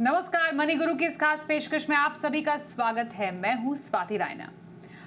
नमस्कार, मनी गुरु की इस खास पेशकश में आप सभी का स्वागत है। मैं हूं स्वाति रायना।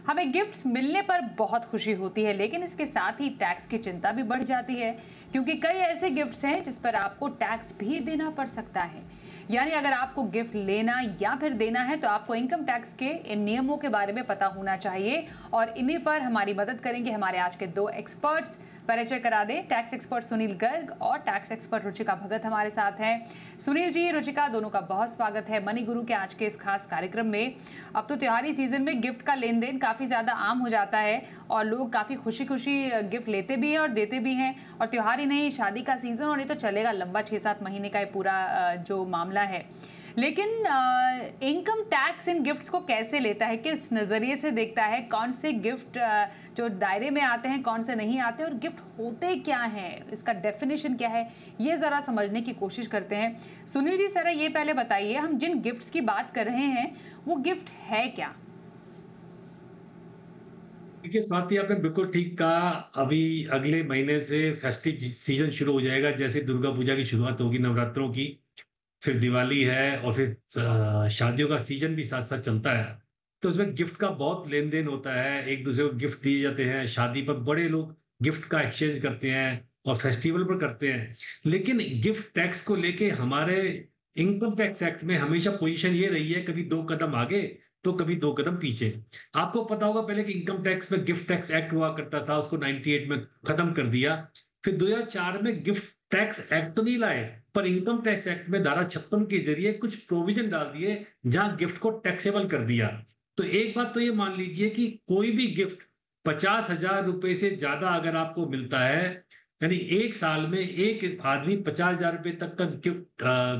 हमें गिफ्ट्स मिलने पर बहुत खुशी होती है, लेकिन इसके साथ ही टैक्स की चिंता भी बढ़ जाती है, क्योंकि कई ऐसे गिफ्ट्स हैं जिस पर आपको टैक्स भी देना पड़ सकता है। यानी अगर आपको गिफ्ट लेना या फिर देना है तो आपको इनकम टैक्स के इन नियमों के बारे में पता होना चाहिए, और इन्हीं पर हमारी मदद करेंगे हमारे आज के दो एक्सपर्ट्स। परिचय करा दें, टैक्स एक्सपर्ट सुनील गर्ग और टैक्स एक्सपर्ट रुचिका भगत हमारे साथ हैं। सुनील जी, रुचिका, दोनों का बहुत स्वागत है मनी गुरु के आज के इस खास कार्यक्रम में। अब तो त्योहारी सीजन में गिफ्ट का लेन देन काफ़ी ज़्यादा आम हो जाता है और लोग काफ़ी खुशी खुशी गिफ्ट लेते भी हैं और देते भी हैं। और त्योहार ही नहीं, शादी का सीज़न और ये तो चलेगा लंबा 6-7 महीने का ये पूरा जो मामला है। लेकिन इनकम टैक्स इन गिफ्ट्स को कैसे लेता है, किस नज़रिए से देखता है, कौन से गिफ्ट जो दायरे में आते हैं, कौन से नहीं आते, और गिफ्ट होते क्या हैं, इसका डेफिनेशन क्या है, ये ज़रा समझने की कोशिश करते हैं। सुनील जी, सर ये पहले बताइए, हम जिन गिफ्ट्स की बात कर रहे हैं वो गिफ्ट है क्या? देखिए स्वाति, आपने बिल्कुल ठीक कहा। अभी अगले महीने से फेस्टिव सीजन शुरू हो जाएगा। जैसे दुर्गा पूजा की शुरुआत होगी, नवरात्रों की, फिर दिवाली है और फिर शादियों का सीजन भी साथ साथ चलता है। तो उसमें गिफ्ट का बहुत लेन देन होता है, एक दूसरे को गिफ्ट दिए जाते हैं। शादी पर बड़े लोग गिफ्ट का एक्सचेंज करते हैं और फेस्टिवल पर करते हैं। लेकिन गिफ्ट टैक्स को लेके हमारे इनकम टैक्स एक्ट में हमेशा पोजीशन ये रही है, कभी दो कदम आगे तो कभी दो कदम पीछे। आपको पता होगा पहले कि इनकम टैक्स में गिफ्ट टैक्स एक्ट हुआ करता था, उसको 98 में खत्म कर दिया। फिर 2004 में गिफ्ट टैक्स एक्ट तो नहीं लाए, पर इनकम टैक्स एक्ट में धारा 56 के जरिए कुछ प्रोविजन डाल दिए जहां गिफ्ट को टैक्सेबल कर दिया। तो एक बात तो ये मान लीजिए कि कोई भी गिफ्ट 50,000 रुपए से ज्यादा अगर आपको मिलता है, यानी एक साल में एक आदमी 50,000 रुपए तक का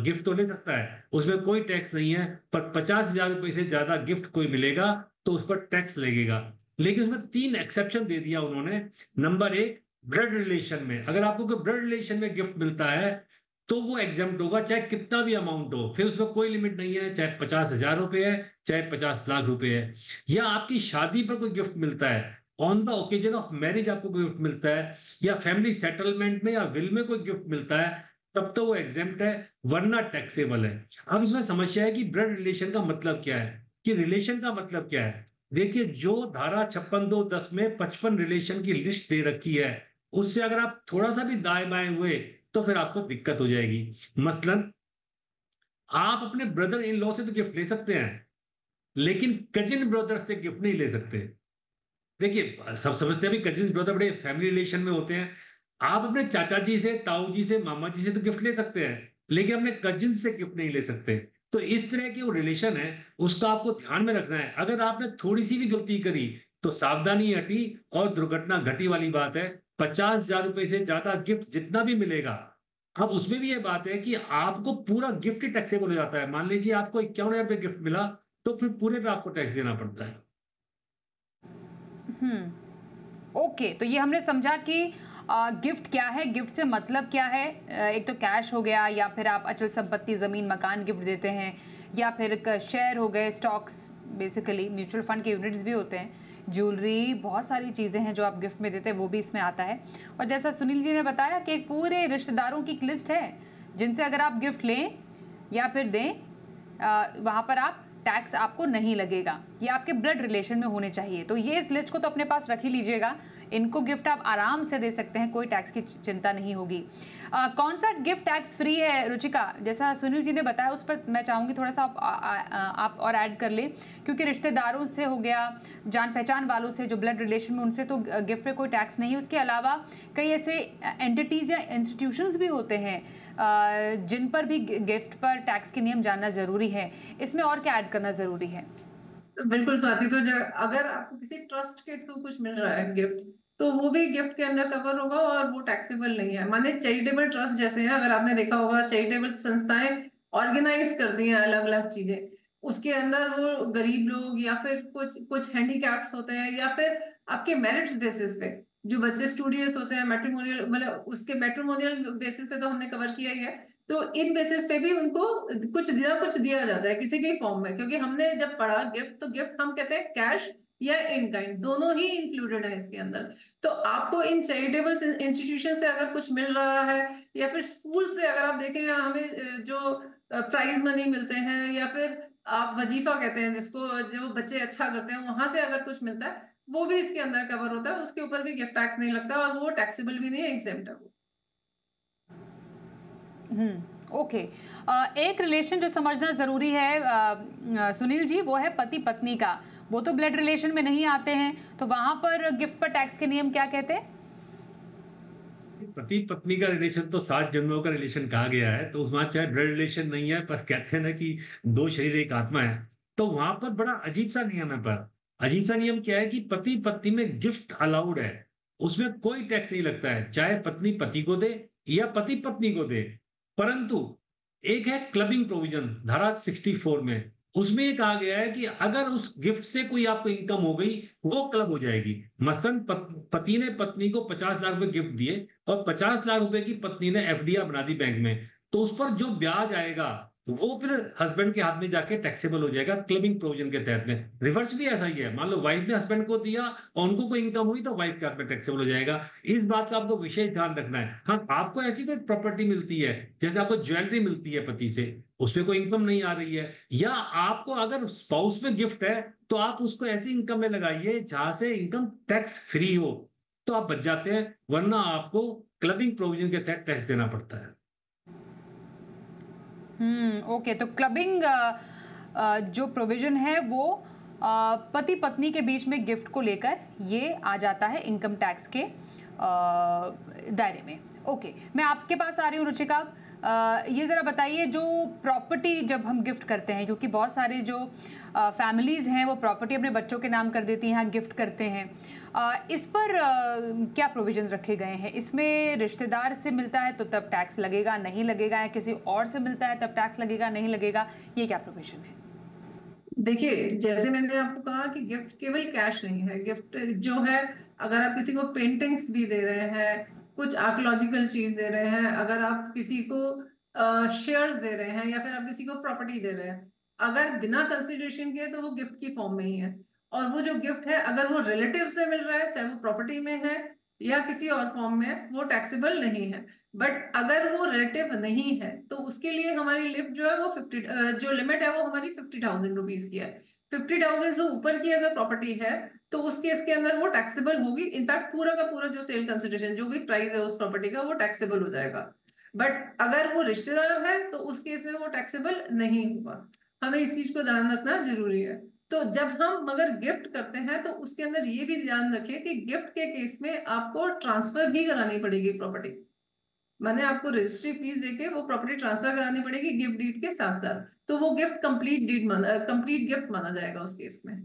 गिफ्ट तो ले सकता है, उसमें कोई टैक्स नहीं है। पर 50,000 रुपए से ज्यादा गिफ्ट कोई मिलेगा तो उस पर टैक्स लगेगा। लेकिन उसमें 3 एक्सेप्शन दे दिया उन्होंने। नंबर एक, ब्लड रिलेशन में, अगर आपको कोई ब्लड रिलेशन में गिफ्ट मिलता है तो वो एग्जाम्प्ट होगा, चाहे कितना भी अमाउंट हो। फिर उसमें कोई लिमिट नहीं है, चाहे 50,000 रुपए है, चाहे 50 लाख रुपए है। या आपकी शादी पर कोई गिफ्ट मिलता है, on the occasion of marriage आपको कोई गिफ्ट मिलता है, या फैमिली सेटलमेंट में या विल में कोई गिफ्ट मिलता है, तब तो वो एग्जेम्प्ट है, वरना टैक्सेबल है। अब इसमें समस्या है कि ब्लड रिलेशन का मतलब क्या है, कि रिलेशन का मतलब क्या है। देखिए, जो धारा 56(2)(10) में 55 रिलेशन की लिस्ट दे रखी है, उससे अगर आप थोड़ा सा भी दाएं बाएं हुए तो फिर आपको दिक्कत हो जाएगी। मसलन, आप अपने ब्रदर इन लॉ से तो गिफ्ट ले सकते हैं, लेकिन कजिन ब्रदर से गिफ्ट नहीं ले सकते। देखिए, सब समझते हैं भी कजिन ब्रदर बड़े फैमिली रिलेशन में होते हैं। आप अपने चाचा जी से, ताऊ जी से, मामा जी से तो गिफ्ट ले सकते हैं, लेकिन अपने कजिन से गिफ्ट नहीं ले सकते। तो इस तरह की वो रिलेशन है, उसका आपको ध्यान में रखना है। अगर आपने थोड़ी सी भी गलती करी तो सावधानी हटी और दुर्घटना घटी वाली बात है। 50,000 रुपए से ज्यादा गिफ्ट जितना भी मिलेगा, अब उसमें भी ये बात है कि आपको पूरा गिफ्ट ही टैक्सेबल हो जाता है। मान लीजिए आपको 51,000 रुपये गिफ्ट मिला, तो फिर पूरे पे आपको टैक्स देना पड़ता है। ओके, तो ये हमने समझा कि गिफ्ट क्या है, गिफ्ट से मतलब क्या है। एक तो कैश हो गया, या फिर आप अचल संपत्ति, ज़मीन, मकान गिफ्ट देते हैं, या फिर शेयर हो गए, स्टॉक्स, बेसिकली म्यूचुअल फंड के यूनिट्स भी होते हैं, ज्वेलरी, बहुत सारी चीज़ें हैं जो आप गिफ्ट में देते हैं, वो भी इसमें आता है। और जैसा सुनील जी ने बताया कि एक पूरे रिश्तेदारों की एक लिस्ट है जिनसे अगर आप गिफ्ट लें या फिर दें, वहाँ पर आप टैक्स आपको नहीं लगेगा। ये आपके ब्लड रिलेशन में होने चाहिए। तो ये इस लिस्ट को तो अपने पास रख ही लीजिएगा। इनको गिफ्ट आप आराम से दे सकते हैं, कोई टैक्स की चिंता नहीं होगी। कौन सा गिफ्ट टैक्स फ्री है, रुचिका? जैसा सुनील जी ने बताया उस पर मैं चाहूँगी थोड़ा सा आप और ऐड कर लें, क्योंकि रिश्तेदारों से हो गया, जान पहचान वालों से जो ब्लड रिलेशन में, उनसे तो गिफ्ट पे कोई टैक्स नहीं है। उसके अलावा कई ऐसे एंटिटीज़ या इंस्टीट्यूशंस भी होते हैं जिन पर भी गिफ्ट पर टैक्स के नियम जानना ज़रूरी है। इसमें और क्या ऐड करना ज़रूरी है? बिल्कुल स्वाति, तो अगर आपको किसी ट्रस्ट के थ्रू कुछ मिल रहा है गिफ्ट, तो वो भी गिफ्ट के अंदर कवर होगा और वो टैक्सेबल नहीं है। माने चैरिटेबल ट्रस्ट जैसे हैं, अगर आपने देखा होगा, चैरिटेबल संस्थाएं ऑर्गेनाइज करती हैं अलग अलग चीजें। उसके अंदर वो गरीब लोग या फिर कुछ कुछ हैंडीकैप्स होते हैं, या फिर आपके मेरिट्स बेसिस पे जो बच्चे स्टूडियस होते हैं, मैट्रिमोनियल, मतलब उसके मैट्रिमोनियल बेसिस पे तो हमने कवर किया ही है। तो इन बेसिस पे भी उनको कुछ दिया जाता है किसी भी फॉर्म में, क्योंकि हमने जब पढ़ा गिफ्ट, तो गिफ्ट हम कहते हैं कैश या इन काइंड, दोनों ही इंक्लूडेड है इसके अंदर। तो आपको इन चैरिटेबल इंस्टीट्यूशन से अगर कुछ मिल रहा है, या फिर स्कूल से अगर आप देखें, हमें जो प्राइज मनी मिलते हैं, या फिर आप वजीफा कहते हैं जिसको, जो बच्चे अच्छा करते हैं वहां से अगर कुछ मिलता है वो भी इसके अंदर कवर होता है, उसके ऊपर भी गिफ्ट टैक्स नहीं लगता और वो टैक्सेबल भी नहीं है, एग्जेम्प्ट है वो। ओके। एक रिलेशन जो समझना ज़रूरी है सुनील जी, वो है पति पत्नी का। वो तो ब्लड रिलेशन में नहीं आते हैं, तो वहां पर गिफ्ट पर टैक्स के नियम क्या कहते हैं? पति पत्नी का रिलेशन तो 7 जन्मों का रिलेशन कहा गया है, तो उसमें चाहे ब्लड रिलेशन नहीं है, पर कहते हैं ना कि 2 शरीर एक आत्मा है, तो वहां पर बड़ा अजीब सा नियम है। पर अजीब सा नियम क्या है कि पति पत्नी में गिफ्ट अलाउड है, उसमें कोई टैक्स नहीं लगता है, चाहे पत्नी पति को दे या पति पत्नी को दे। परंतु एक है क्लबिंग प्रोविजन धारा 64 में, उसमें ये कहा गया है कि अगर उस गिफ्ट से कोई आपको इनकम हो गई, वो क्लब हो जाएगी। मसलन पति ने पत्नी को 50 लाख रुपए गिफ्ट दिए और 50 लाख रुपए की पत्नी ने एफडीआर बना दी बैंक में, तो उस पर जो ब्याज आएगा वो फिर हस्बैंड के हाथ में जाके टैक्सेबल हो जाएगा क्लबिंग प्रोविजन के तहत में। रिवर्स भी ऐसा ही है, मान लो वाइफ ने हस्बैंड को दिया और उनको कोई इनकम हुई तो वाइफ के हाथ में टैक्सेबल हो जाएगा। इस बात का आपको विशेष ध्यान रखना है। हाँ, आपको ऐसी कोई प्रॉपर्टी मिलती है, जैसे आपको ज्वेलरी मिलती है पति से, उसमें कोई इनकम नहीं आ रही है, या आपको अगर स्पाउस में गिफ्ट है, तो आप उसको ऐसी इनकम में लगाइए जहां से इनकम टैक्स फ्री हो, तो आप बच जाते हैं, वरना आपको क्लबिंग प्रोविजन के तहत टैक्स देना पड़ता है। ओके। तो क्लबिंग जो प्रोविजन है वो पति पत्नी के बीच में गिफ्ट को लेकर ये आ जाता है इनकम टैक्स के दायरे में। ओके, मैं आपके पास आ रही हूँ रुचिका। ये ज़रा बताइए, जो प्रॉपर्टी जब हम गिफ्ट करते हैं, क्योंकि बहुत सारे जो फैमिलीज़ हैं वो प्रॉपर्टी अपने बच्चों के नाम कर देती हैं, गिफ्ट करते हैं, इस पर क्या प्रोविजंस रखे गए हैं? इसमें रिश्तेदार से मिलता है तो तब टैक्स लगेगा नहीं लगेगा, या किसी और से मिलता है तब टैक्स लगेगा नहीं लगेगा, ये क्या प्रोविजन है? देखिए, जैसे मैंने आपको कहा कि गिफ्ट केवल कैश नहीं है। गिफ्ट जो है, अगर आप किसी को पेंटिंग्स भी दे रहे हैं, कुछ आर्कोलॉजिकल चीज दे रहे हैं, अगर आप किसी को शेयर्स दे रहे हैं, या फिर आप किसी को प्रॉपर्टी दे रहे हैं, अगर बिना कंसिडरेशन के, तो वो गिफ्ट की फॉर्म में ही है। और वो जो गिफ्ट है, अगर वो रिलेटिव से मिल रहा है, चाहे वो प्रॉपर्टी में है या किसी और फॉर्म में है, वो टैक्सेबल नहीं है। बट अगर वो रिलेटिव नहीं है, तो उसके लिए हमारी लिमिट जो है वो 50, जो लिमिट है वो हमारी 50,000 रुपीज की है। 50,000 से ऊपर की अगर प्रॉपर्टी है, तो उस केस के अंदर वो टैक्सेबल होगी। इनफैक्ट पूरा का पूरा जो सेल कंसिडरेशन, जो भी प्राइस है उस प्रॉपर्टी का, वो टैक्सेबल हो जाएगा। बट अगर वो रिश्तेदार है, तो उस केस में वो टैक्सेबल नहीं होगा। हमें इस चीज को ध्यान रखना जरूरी है। तो जब हम अगर गिफ्ट करते हैं, तो उसके अंदर ये भी ध्यान रखें कि गिफ्ट के केस में आपको ट्रांसफर भी करानी पड़ेगी प्रॉपर्टी। मैंने आपको रजिस्ट्री फीस देके वो प्रॉपर्टी ट्रांसफर करानी पड़ेगी गिफ्ट डीड के साथ साथ, तो वो गिफ्ट कंप्लीट गिफ्ट माना जाएगा उस केस में।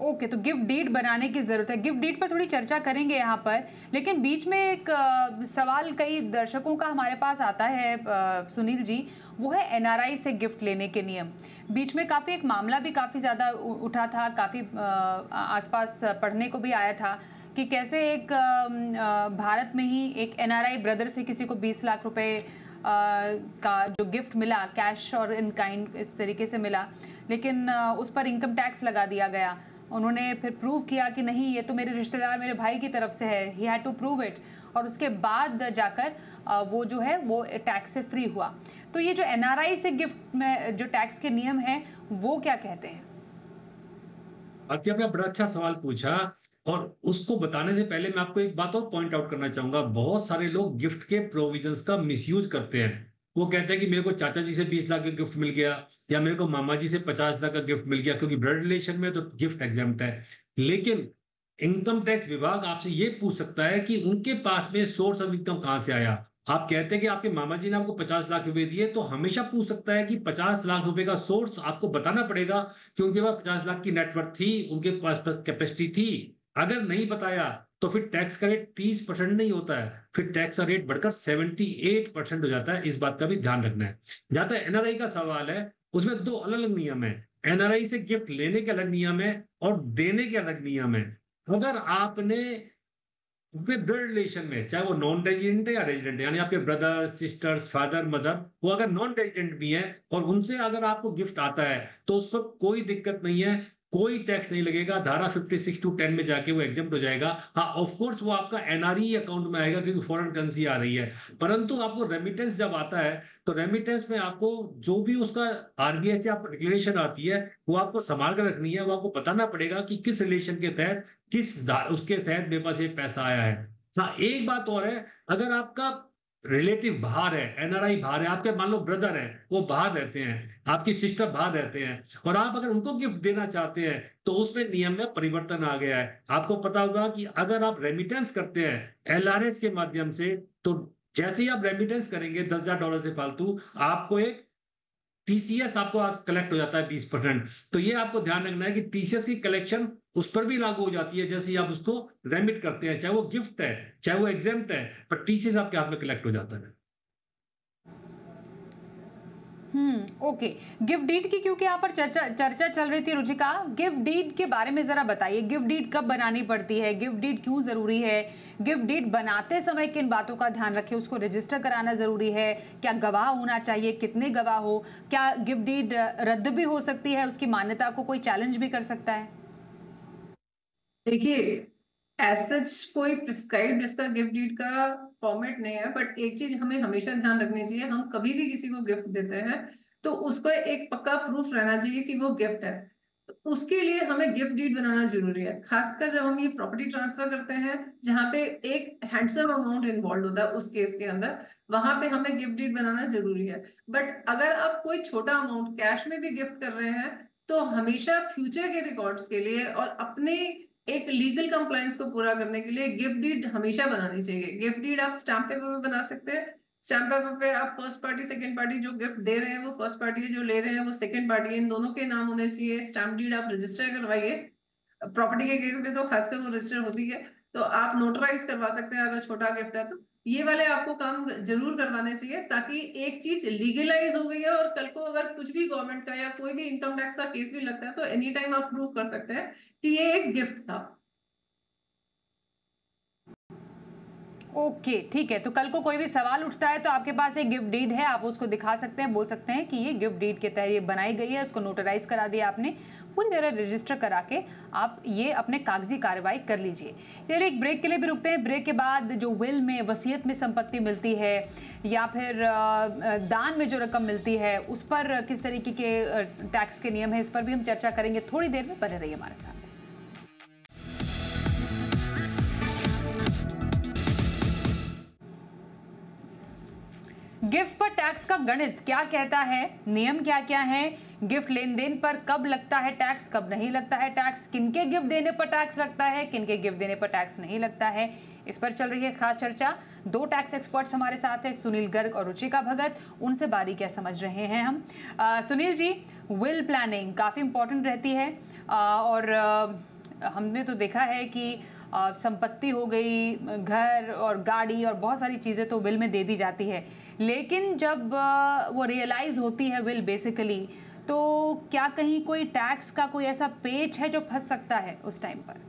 ओके, तो गिफ्ट डीड बनाने की ज़रूरत है। गिफ्ट डीड पर थोड़ी चर्चा करेंगे यहाँ पर, लेकिन बीच में एक सवाल कई दर्शकों का हमारे पास आता है सुनील जी, वो है एनआरआई से गिफ्ट लेने के नियम। बीच में काफ़ी एक मामला भी काफ़ी ज़्यादा उठा था, काफ़ी आसपास पढ़ने को भी आया था कि कैसे एक भारत में ही एक एनआरआई ब्रदर से किसी को 20 लाख रुपए का जो गिफ्ट मिला, कैश और इन काइंड इस तरीके से मिला, लेकिन उस पर इनकम टैक्स लगा दिया गया। उन्होंने फिर प्रूव किया कि नहीं, ये तो मेरे रिश्तेदार, मेरे भाई की तरफ से है, he had to prove it, और उसके बाद जाकर वो जो है वो टैक्स से फ्री हुआ। तो ये जो एनआरआई से गिफ्ट में जो टैक्स के नियम हैं, वो क्या कहते हैं? आपने बड़ा अच्छा सवाल पूछा, और उसको बताने से पहले मैं आपको एक बात और पॉइंट आउट करना चाहूंगा। बहुत सारे लोग गिफ्ट के प्रोविजंस का मिसयूज करते हैं। वो कहते हैं कि मेरे को चाचा जी से 20 लाख का गिफ्ट मिल गया, या मेरे को मामा जी से 50 लाख का गिफ्ट मिल गया, क्योंकि ब्लड रिलेशन में तो गिफ्ट एग्जाम्प्ट है। लेकिन इनकम टैक्स विभाग आपसे ये पूछ सकता है कि उनके पास में सोर्स ऑफ इनकम कहां से आया। आप कहते हैं कि आपके मामा जी ने आपको 50 लाख रुपए दिए, तो हमेशा पूछ सकता है कि 50 लाख रुपए का सोर्स आपको बताना पड़ेगा, कि उनके पास 50 लाख की नेटवर्थ थी, उनके पास कैपेसिटी थी। अगर नहीं बताया तो फिर टैक्स का रेट 30% नहीं होता है, फिर टैक्स का रेट बढ़कर 78% हो जाता है। इस बात का भी ध्यान रखना है। जहां तक एनआरआई का सवाल है, उसमें 2 अलग अलग नियम है। एनआरआई से गिफ्ट लेने के अलग नियम है और देने के अलग नियम है। अगर आपने ब्लड रिलेशन में, चाहे वो नॉन रेजिडेंट है या रेजिडेंट है, यानी आपके ब्रदर सिस्टर्स फादर मदर, वो अगर नॉन रेजिडेंट भी है और उनसे अगर आपको गिफ्ट आता है, तो उस पर कोई दिक्कत नहीं है। कोई टैक्स नहीं लगेगा। धारा 56(2)(10) में जाके वो एग्जेम्प्ट हो जाएगा। हाँ, ऑफ कोर्स वो आपका एनआरई अकाउंट में आएगा क्योंकि फॉरेन करेंसी आ रही है। परंतु आपको रेमिटेंस जब आता है तो रेमिटेंस में आपको जो भी उसका आरबीआई से आपको डिक्लेरेशन आती है वो आपको संभाल कर रखनी है। वो आपको बताना पड़ेगा कि किस रिलेशन के तहत उसके तहत मेरे पास ये पैसा आया है। हाँ, एक बात और है, अगर आपका रिलेटिव बाहर है, एनआरआई बाहर है, आपके मान लो ब्रदर है, वो बाहर रहते हैं, आपकी सिस्टर बाहर रहते हैं, और आप अगर उनको गिफ्ट देना चाहते हैं तो उसमें नियम में परिवर्तन आ गया है। आपको पता होगा कि अगर आप रेमिटेंस करते हैं एलआरएस के माध्यम से, तो जैसे ही आप रेमिटेंस करेंगे $10,000 से फालतू, आपको एक टीसीएस आपको आज कलेक्ट हो जाता है 20%। तो ये आपको ध्यान रखना है कि टीसीएस की कलेक्शन उस पर भी लागू हो जाती है जैसे ही आप उसको रेमिट करते हैं, चाहे वो गिफ्ट है चाहे वो एग्जेम्प्ट है, पर टीसीएस आपके हाथ में कलेक्ट हो जाता है। ओके। गिफ्ट डीड की क्योंकि यहाँ पर चर्चा चल रही थी रुचिका, गिफ्ट डीड के बारे में जरा बताइए। गिफ्ट डीड कब बनानी पड़ती है, गिफ्ट डीड क्यों जरूरी है, गिफ्ट डीड बनाते समय किन बातों का ध्यान रखें, उसको रजिस्टर कराना जरूरी है, क्या गवाह होना चाहिए, कितने गवाह हो, क्या गिफ्ट डीड रद्द भी हो सकती है, उसकी मान्यता को कोई चैलेंज भी कर सकता है? देखिए, एज सच कोई प्रिस्क्राइब्ड इसका गिफ्ट डीड का फॉर्मेट नहीं है, बट एक चीज हमें हमेशा ध्यान रखनी चाहिए, हम कभी भी किसी को गिफ्ट देते हैं तो उसको एक पक्का प्रूफ रहना चाहिए कि वो गिफ्ट है। तो उसके लिए हमें गिफ्ट डीड बनाना जरूरी है, खासकर जब हम ये प्रॉपर्टी ट्रांसफर करते हैं जहाँ पे एक हैंडसम अमाउंट इन्वॉल्व होता है, उस केस के अंदर वहां पे हमें गिफ्ट डीड बनाना जरूरी है। बट अगर आप कोई छोटा अमाउंट कैश में भी गिफ्ट कर रहे हैं तो हमेशा फ्यूचर के रिकॉर्ड्स के लिए और अपने एक लीगल कंप्लायंस को पूरा करने के लिए गिफ्ट डीड हमेशा बनानी चाहिए। गिफ्ट डीड आप स्टैम्प पेपर पे बना सकते हैं। स्टैम्प पेपर पे आप फर्स्ट पार्टी सेकंड पार्टी, जो गिफ्ट दे रहे हैं वो फर्स्ट पार्टी है, जो ले रहे हैं वो सेकंड पार्टी है, इन दोनों के नाम होने चाहिए। स्टैम्प डीड आप रजिस्टर करवाइए, प्रॉपर्टी के केस में तो खासकर वो रजिस्टर होती है, तो आप नोटराइज करवा सकते हैं अगर छोटा गिफ्ट है तो। ये वाले आपको काम जरूर करवाने चाहिए ताकि एक चीज लीगलाइज हो गई है और कल को अगर कुछ भी गवर्नमेंट का या कोई भी इनकम टैक्स का केस भी लगता है तो एनी टाइम आप प्रूव कर सकते हैं कि ये एक गिफ्ट था। ओके, ठीक है। तो कल को कोई भी सवाल उठता है तो आपके पास एक गिफ्ट डीड है, आप उसको दिखा सकते हैं, बोल सकते हैं कि ये गिफ्ट डीड के तहत ये बनाई गई है, उसको नोटराइज करा दिया आपने, पूरी तरह रजिस्टर करा के आप ये अपने कागजी कार्रवाई कर लीजिए। चलिए एक ब्रेक के लिए भी रुकते हैं। ब्रेक के बाद जो विल में, वसीयत में संपत्ति मिलती है या फिर दान में जो रकम मिलती है, उस पर किस तरीके के टैक्स के नियम है, इस पर भी हम चर्चा करेंगे। थोड़ी देर में बने रहिए हमारे साथ। गिफ्ट पर टैक्स का गणित क्या कहता है, नियम क्या क्या है, गिफ्ट लेन देन पर कब लगता है टैक्स, कब नहीं लगता है टैक्स, किनके गिफ्ट देने पर टैक्स लगता है, किनके गिफ्ट देने पर टैक्स नहीं लगता है, इस पर चल रही है खास चर्चा। दो टैक्स एक्सपर्ट्स हमारे साथ हैं, सुनील गर्ग और रुचिका भगत। उनसे बारीकियां समझ रहे हैं हम। सुनील जी, विल प्लानिंग काफ़ी इंपॉर्टेंट रहती है और हमने तो देखा है कि संपत्ति हो गई, घर और गाड़ी और बहुत सारी चीज़ें तो विल में दे दी जाती है, लेकिन जब वो रियलाइज होती है विल बेसिकली, तो क्या कहीं कोई टैक्स का कोई ऐसा पेच है जो फंस सकता है उस टाइम पर?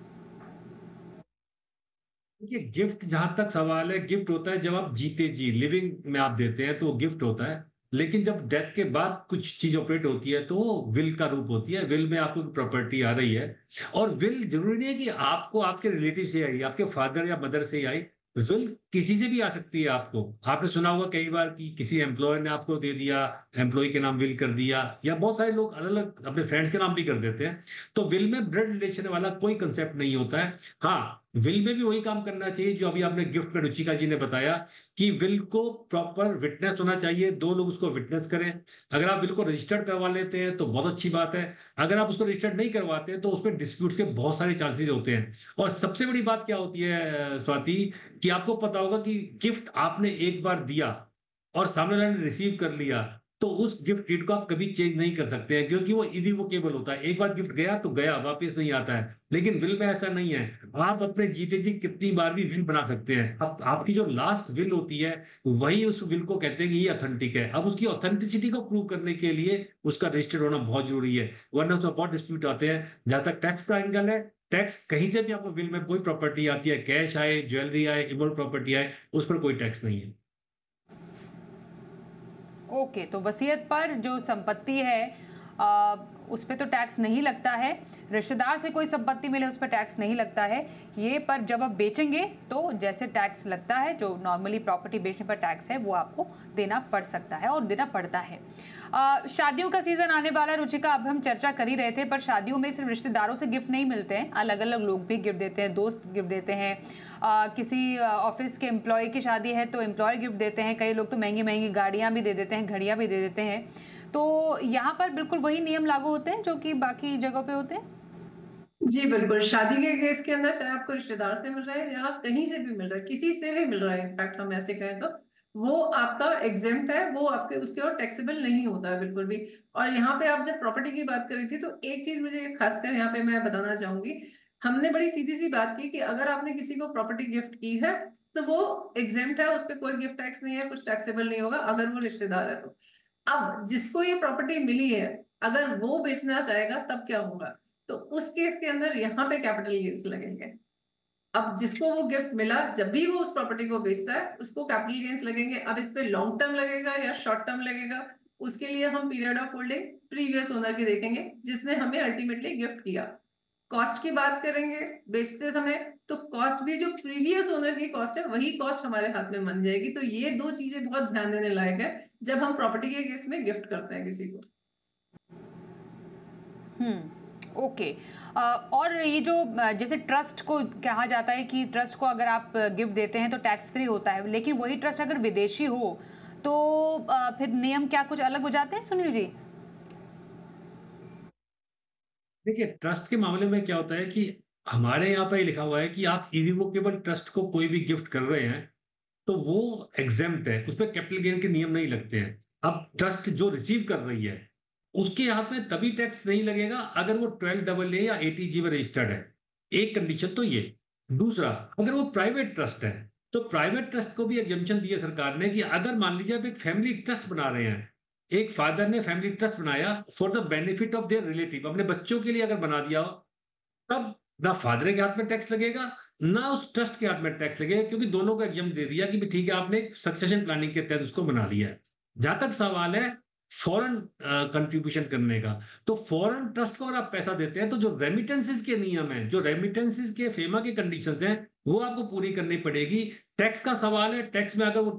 देखिए, गिफ्ट जहां तक सवाल है, गिफ्ट होता है जब आप जीते जी लिविंग में आप देते हैं तो वो गिफ्ट होता है। लेकिन जब डेथ के बाद कुछ चीज ऑपरेट होती है तो वो विल का रूप होती है। विल में आपको प्रॉपर्टी आ रही है, और विल जरूरी नहीं है कि आपको आपके रिलेटिव से आई, आपके फादर या मदर से ही आई। विल किसी से भी आ सकती है। आपको आपने सुना होगा कई बार कि किसी एम्प्लॉयर ने आपको दे दिया, एम्प्लॉय के नाम विल कर दिया, या बहुत सारे लोग अलग अलग अपने फ्रेंड्स के नाम भी कर देते हैं। तो विल में ब्लड रिलेशन वाला कोई कंसेप्ट नहीं होता है। हाँ, विल में भी वही काम करना चाहिए जो अभी आपने गिफ्ट में रुचिका जी ने बताया, कि विल को प्रॉपर विटनेस होना चाहिए, दो लोग उसको विटनेस करें। अगर आप विल को रजिस्टर्ड करवा लेते हैं तो बहुत अच्छी बात है। अगर आप उसको रजिस्टर्ड नहीं करवाते हैं तो उसमें डिस्प्यूट्स के बहुत सारे चांसेस होते हैं। और सबसे बड़ी बात क्या होती है स्वाति, कि आपको पता होगा कि गिफ्ट आपने एक बार दिया और सामने वाले ने रिसीव कर लिया, तो उस गिफ्ट डीड को आप कभी चेंज नहीं कर सकते हैं, क्योंकि वो इरिवोकेबल होता है। एक बार गिफ्ट गया तो गया, वापस नहीं आता है। लेकिन विल में ऐसा नहीं है। आप अपने जीते जी कितनी बार भी विल बना सकते हैं। अब आपकी जो लास्ट विल होती है वही उस विल को कहते हैं कि ये ऑथेंटिक है। अब उसकी ऑथेंटिसिटी को प्रूव करने के लिए उसका रजिस्टर्ड होना बहुत जरूरी है, वरना उसमें बहुत डिस्प्यूट आते हैं। जहां तक टैक्स का एंगल है, टैक्स कहीं से भी आपको विल में कोई प्रॉपर्टी आती है, कैश आए, ज्वेलरी आए, इमोल प्रॉपर्टी आए, उस पर कोई टैक्स नहीं है। ओके, तो वसीयत पर जो संपत्ति है उस पर तो टैक्स नहीं लगता है, रिश्तेदार से कोई संपत्ति मिले उस पर टैक्स नहीं लगता है ये, पर जब आप बेचेंगे तो जैसे टैक्स लगता है, जो नॉर्मली प्रॉपर्टी बेचने पर टैक्स है, वो आपको देना पड़ सकता है और देना पड़ता है। शादियों का सीजन आने वाला है रुचिका, अब हम चर्चा कर ही रहे थे, पर शादियों में सिर्फ रिश्तेदारों से गिफ्ट नहीं मिलते हैं, अलग अलग लोग भी गिफ्ट देते हैं, दोस्त गिफ्ट देते हैं, किसी ऑफिस के एम्प्लॉय की शादी है तो एम्प्लॉय गिफ्ट देते हैं, कई लोग तो महंगी महंगी गाड़ियाँ भी दे देते हैं, घड़ियाँ भी दे देते हैं। तो यहाँ पर बिल्कुल वही नियम लागू होते हैं जो कि बाकी जगहों पे होते हैं। जी बिल्कुल, शादी के केस के अंदर चाहे आपको रिश्तेदार से मिल रहा है या कहीं से भी मिल रहा है, किसी से भी मिल रहा है, इनफैक्ट हम ऐसे कहें तो वो आपका एग्जेम्प्ट है, वो आपके उसके और टैक्सेबल नहीं होता है बिल्कुल भी। और यहाँ पे आप जब प्रॉपर्टी की बात कर रही थी तो एक चीज मुझे खासकर यहाँ पे मैं बताना चाहूंगी, हमने बड़ी सीधी सी बात की कि अगर आपने किसी को प्रॉपर्टी गिफ्ट की है तो वो एग्जेम्प्ट है, उस पर कोई गिफ्ट टैक्स नहीं है, कुछ टैक्सेबल नहीं होगा अगर वो रिश्तेदार है तो। अब जिसको ये प्रॉपर्टी मिली है अगर वो बेचना चाहेगा तब क्या होगा, तो उस केस के अंदर यहाँ पे कैपिटल गेन्स लगेंगे। अब जिसको वो गिफ्ट मिला जब भी वो उस प्रॉपर्टी को बेचता है उसको कैपिटल गेन्स लगेंगे। अब इस पे लॉन्ग टर्म लगेगा या शॉर्ट टर्म लगेगा, उसके लिए हम period of holding previous owner की देखेंगे जिसने हमें अल्टीमेटली गिफ्ट किया। कॉस्ट की बात करेंगे बेचते समय, तो कॉस्ट भी जो प्रीवियस ओनर की कॉस्ट है वही कॉस्ट हमारे हाथ में बन जाएगी। तो ये दो चीजें बहुत ध्यान देने लायक है जब हम प्रॉपर्टी के केस में गिफ्ट करते हैं किसी को। ओके। और ये जो जैसे ट्रस्ट को कहा जाता है कि ट्रस्ट को अगर आप गिफ्ट देते हैं तो टैक्स फ्री होता है, लेकिन वही ट्रस्ट अगर विदेशी हो तो फिर नियम क्या कुछ अलग हो जाते हैं सुनील जी? देखिए, ट्रस्ट के मामले में क्या होता है कि हमारे यहाँ पे लिखा हुआ है कि आप इरिवोकेबल ट्रस्ट को कोई भी गिफ्ट कर रहे हैं तो वो एग्जेम्प्ट है, उस पर कैपिटल गेन के नियम नहीं लगते हैं। अब ट्रस्ट जो रिसीव कर रही है उसके हाथ में तभी टैक्स नहीं लगेगा अगर वो 12AA या ATG में रजिस्टर्ड है, एक कंडीशन तो ये। दूसरा, अगर वो प्राइवेट ट्रस्ट है तो प्राइवेट ट्रस्ट को भी एग्जम्पशन दी है सरकार ने कि अगर मान लीजिए आप एक फैमिली ट्रस्ट बना रहे हैं, एक फादर ने फैमिली ट्रस्ट बनाया for the benefit of their relative, अपने बच्चों के लिए अगर बना दिया हो, तब ना फादर के हाथ में टैक्स लगेगा ना उस ट्रस्ट के हाथ में टैक्स लगेगा, क्योंकि दोनों को एग्जाम दे दिया कि ठीक है आपने सक्सेशन प्लानिंग के तहत उसको बना लिया है। जहां तक सवाल है फॉरेन कंट्रीब्यूशन करने का, तो फॉरेन ट्रस्ट को अगर आप पैसा देते हैं तो जो रेमिटेंसेस के नियम हैं, जो रेमिटेंसेस के फेमा के कंडीशंस हैं, वो आपको पूरी करनी पड़ेगी। टैक्स का सवाल है, टैक्स में अगर वो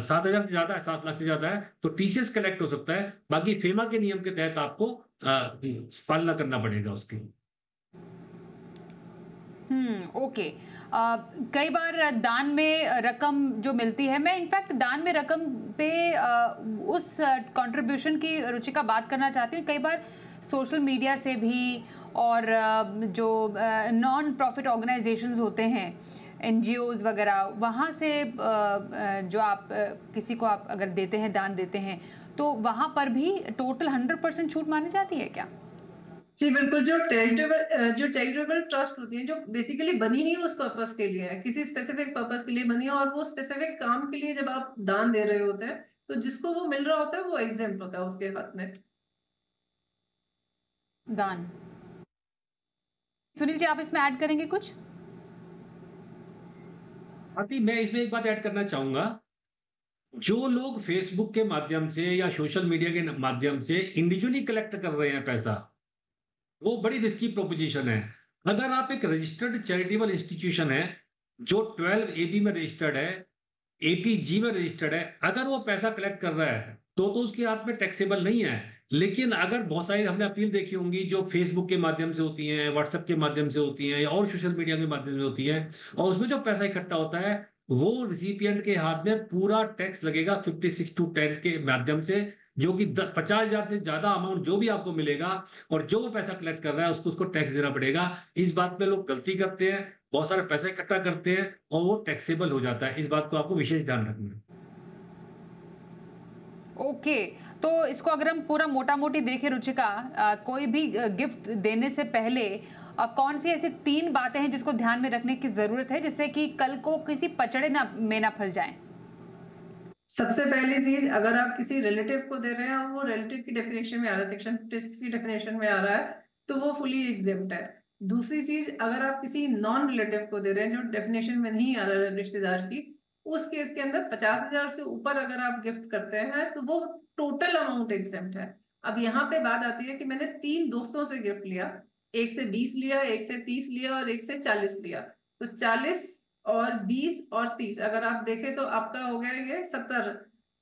7,000 से ज्यादा है, 7 लाख से ज्यादा है तो TCS कलेक्ट हो सकता है, बाकी फेमा के नियम के तहत आपको पालना करना पड़ेगा उसकी। ओके। कई बार दान में रकम जो मिलती है, मैं इनफैक्ट दान में रकम पे उस कंट्रीब्यूशन की रुचिका बात करना चाहती हूँ। कई बार सोशल मीडिया से भी और जो नॉन प्रॉफिट ऑर्गेनाइजेशंस होते हैं, NGOs वगैरह, वहाँ से जो आप किसी को आप अगर देते हैं, दान देते हैं, तो वहाँ पर भी टोटल 100% छूट मानी जाती है क्या? जी बिल्कुल, जो चैरिटेबल ट्रस्ट होती है जो बेसिकली बनी ही उस पर्पस के लिए है, किसी स्पेसिफिक पर्पस के लिए बनी है, और वो स्पेसिफिक काम के लिए जब आप दान दे रहे होते हैं तो जिसको वो मिल रहा होता है वो एग्जेम्प्ट होता है उसके हाथ में दान। सुनील जी, आप इसमें ऐड करेंगे कुछ? आती, मैं इसमें एक बात ऐड करना चाहूंगा। जो लोग फेसबुक के माध्यम से या सोशल मीडिया के माध्यम से इंडिविजुअली कलेक्ट कर रहे हैं पैसा, वो बड़ी रिस्की प्रोपोजिशन है। अगर आप एक रजिस्टर्ड चैरिटेबल इंस्टीट्यूशन है जो 12AB में रजिस्टर्ड है, ATG में रजिस्टर्ड है, अगर वो पैसा कलेक्ट कर रहा है तो उसके हाथ में टैक्सेबल नहीं है। लेकिन अगर बहुत सारी हमने अपील देखी होंगी जो फेसबुक के माध्यम से होती हैं, व्हाट्सएप के माध्यम से होती हैं या और सोशल मीडिया के माध्यम से होती है, और उसमें जो पैसा इकट्ठा होता है वो रिसिपिएंट के हाथ में पूरा टैक्स लगेगा 56(2)(10) के माध्यम से, जो कि 50,000 से ज्यादा अमाउंट जो भी आपको मिलेगा और जो वो पैसा कलेक्ट कर रहा है उसको टैक्स देना पड़ेगा। इस बात पे लोग गलती करते हैं, बहुत सारे पैसे इकट्ठा करते हैं और वो टैक्सेबल हो जाता है। इस बात को आपको विशेष ध्यान रखना है। ओके। तो इसको अगर हम पूरा मोटा मोटी देखें रुचिका, कोई भी गिफ्ट देने से पहले कौन सी ऐसी 3 बातें हैं जिसको ध्यान में रखने की जरूरत है जिससे कि कल को किसी पचड़े में ना फंस जाएं? सबसे पहली चीज, अगर आप किसी रिलेटिव को दे रहे हैं और वो रिलेटिव की डेफिनेशन में आ रहा है, सेक्शन 56 की डेफिनेशन में आ रहा है, तो वो फुली एग्जेम्प्ट है। दूसरी चीज, अगर आप किसी नॉन रिलेटिव को दे रहे हैं जो डेफिनेशन में नहीं आ रहा है रिश्तेदार की, उस केस के अंदर 50,000 से ऊपर अगर आप गिफ्ट करते हैं तो वो टोटल अमाउंट एग्जेम्प्ट है। अब यहाँ पे बात आती है कि मैंने 3 दोस्तों से गिफ्ट लिया, एक से 20 लिया, एक से 30 लिया और एक से 40 लिया। तो 40 और 20 और 30 अगर आप देखें तो आपका हो गया ये 70,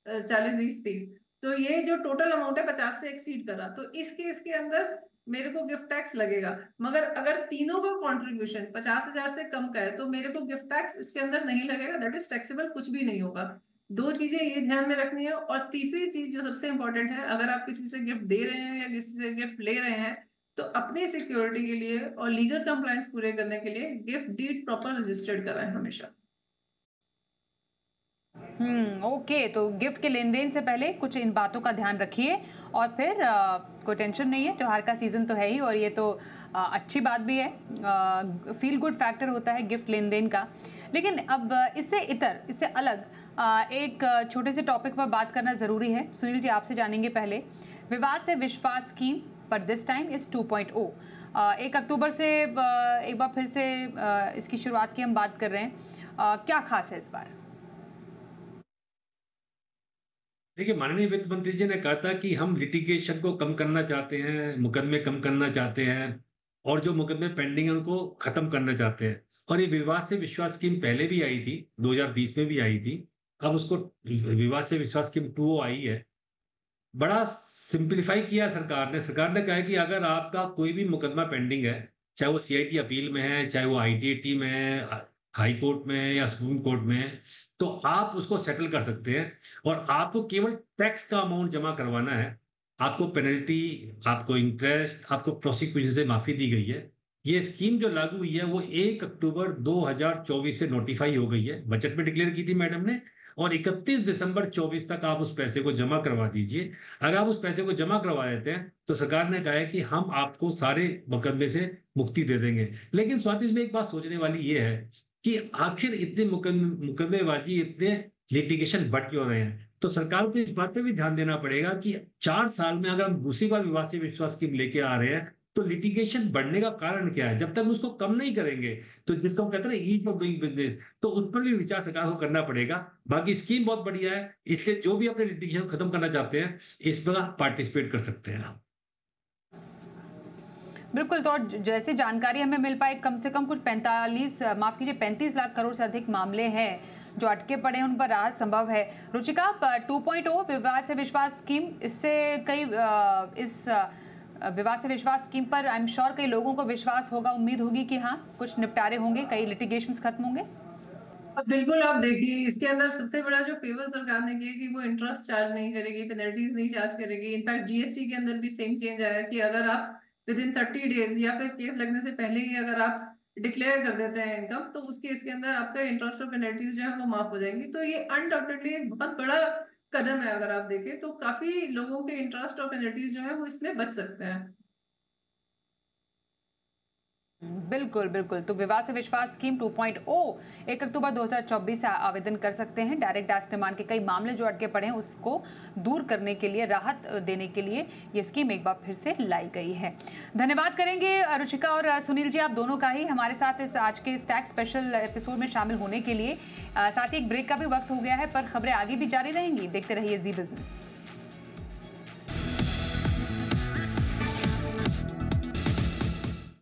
40, 20, 30। तो ये जो टोटल अमाउंट है 50 से एक्सीड करा, तो इस केस के अंदर मेरे को गिफ्ट टैक्स लगेगा। मगर अगर तीनों का कंट्रीब्यूशन 50,000 से कम का है तो मेरे को गिफ्ट टैक्स इसके अंदर नहीं लगेगा, दैट इज टैक्सेबल, कुछ भी नहीं होगा। 2 चीजें ये ध्यान में रखनी है। और तीसरी चीज जो सबसे इंपॉर्टेंट है, अगर आप किसी से गिफ्ट दे रहे हैं या किसी से गिफ्ट ले रहे हैं तो अपनी सिक्योरिटी के लिए और लीगल कंप्लायंस पूरे करने के लिए गिफ्ट डीड प्रॉपर रजिस्टर्ड कराएं हमेशा। ओके, तो गिफ्ट के लेन देन से पहले कुछ इन बातों का ध्यान रखिए और फिर कोई टेंशन नहीं है, त्योहार का सीज़न तो है ही और ये तो अच्छी बात भी है, फील गुड फैक्टर होता है गिफ्ट लेन देन का। लेकिन अब इससे अलग एक छोटे से टॉपिक पर बात करना ज़रूरी है। सुनील जी, आपसे जानेंगे पहले विवाद से विश्वास स्कीम, पर दिस टाइम इज़ 2.0। 1 अक्टूबर से एक बार फिर से इसकी शुरुआत की हम बात कर रहे हैं, क्या खास है इस बार? देखिए, माननीय वित्त मंत्री जी ने कहा था कि हम लिटिगेशन को कम करना चाहते हैं, मुकदमे कम करना चाहते हैं और जो मुकदमे पेंडिंग है उनको खत्म करना चाहते हैं। और ये विवाद से विश्वास स्कीम पहले भी आई थी, 2020 में भी आई थी। अब उसको विवाद से विश्वास स्कीम 2 आई है। बड़ा सिंप्लीफाई किया सरकार ने। सरकार ने कहा है कि अगर आपका कोई भी मुकदमा पेंडिंग है, चाहे वो सीआईटी अपील में है, चाहे वो आईटीएटी में है, हाई कोर्ट में है या सुप्रीम कोर्ट में है, तो आप उसको सेटल कर सकते हैं और आपको केवल टैक्स का अमाउंट जमा करवाना है। आपको पेनल्टी, आपको इंटरेस्ट, आपको प्रोसिक्यूशन से माफी दी गई है। ये स्कीम जो लागू हुई है वो 1 अक्टूबर 2024 से नोटिफाई हो गई है, बजट में डिक्लेयर की थी मैडम ने। और 31 दिसंबर 24 तक आप उस पैसे को जमा करवा दीजिए। अगर आप उस पैसे को जमा करवा देते हैं तो सरकार ने कहा है कि हम आपको सारे मुकदमे से मुक्ति दे देंगे। लेकिन स्वाति, इसमें एक बात सोचने वाली ये है कि आखिर इतने मुकदमेबाजी, इतने लिटिगेशन बढ़ क्यों रहे हैं? तो सरकार को इस बात पे भी ध्यान देना पड़ेगा कि 4 साल में अगर हम दूसरी बार विवाद से विश्वास स्कीम लेके आ रहे हैं तो लिटिगेशन बढ़ने का कारण क्या है? जब तक उसको कम नहीं करेंगे तो जिसको हम कहते हैं ईज ऑफ डूइंग बिजनेस, तो उस पर भी विचार सरकार को करना पड़ेगा। बाकी स्कीम बहुत बढ़िया है, इसलिए जो भी अपने लिटिगेशन खत्म करना चाहते हैं इस पर पार्टिसिपेट कर सकते हैं। बिल्कुल, तो जैसे जानकारी हमें मिल पाए, कम से कम कुछ 35 लाख करोड़ से अधिक मामले हैं जो अटके पड़े हैं, उन पर राहत संभव है। रुचिका, 2.0 विवाद से विश्वास स्कीम, इससे कई इस विवाद से विश्वास स्कीम पर आई एम श्योर कई लोगों को विश्वास होगा, उम्मीद होगी कि हाँ कुछ निपटारे होंगे, कई लिटिगेशंस खत्म होंगे। बिल्कुल, आप देखिए इसके अंदर सबसे बड़ा जो फेवर सरकार ने किया कि वो इंटरेस्ट चार्ज नहीं करेगी, पेनल्टीज नहीं चार्ज करेगी। इनफैक्ट जीएसटी के अंदर भी सेम चेंज आया कि अगर आप विद इन 30 डेज या फिर केस लगने से पहले ही अगर आप डिक्लेयर कर देते हैं इनकम, तो उस केस के अंदर आपका इंटरेस्ट और पेनल्टीज जो है वो माफ हो जाएंगी। तो ये अनडाउटेडली एक बहुत बड़ा कदम है। अगर आप देखें तो काफी लोगों के इंटरेस्ट और पेनल्टीज जो है वो इसमें बच सकते हैं। बिल्कुल बिल्कुल, तो विवाद से विश्वास स्कीम 2.0 1 अक्टूबर 2024 से आवेदन कर सकते हैं। डायरेक्ट टैक्स डिमांड के कई मामले जो अटके पड़े हैं उसको दूर करने के लिए, राहत देने के लिए ये स्कीम एक बार फिर से लाई गई है। धन्यवाद करेंगे रुचिका और सुनील जी, आप दोनों का ही हमारे साथ इस आज के इस टैक्स स्पेशल एपिसोड में शामिल होने के लिए। साथ ही एक ब्रेक का भी वक्त हो गया है, पर खबरें आगे भी जारी रहेंगी। देखते रहिए जी बिजनेस।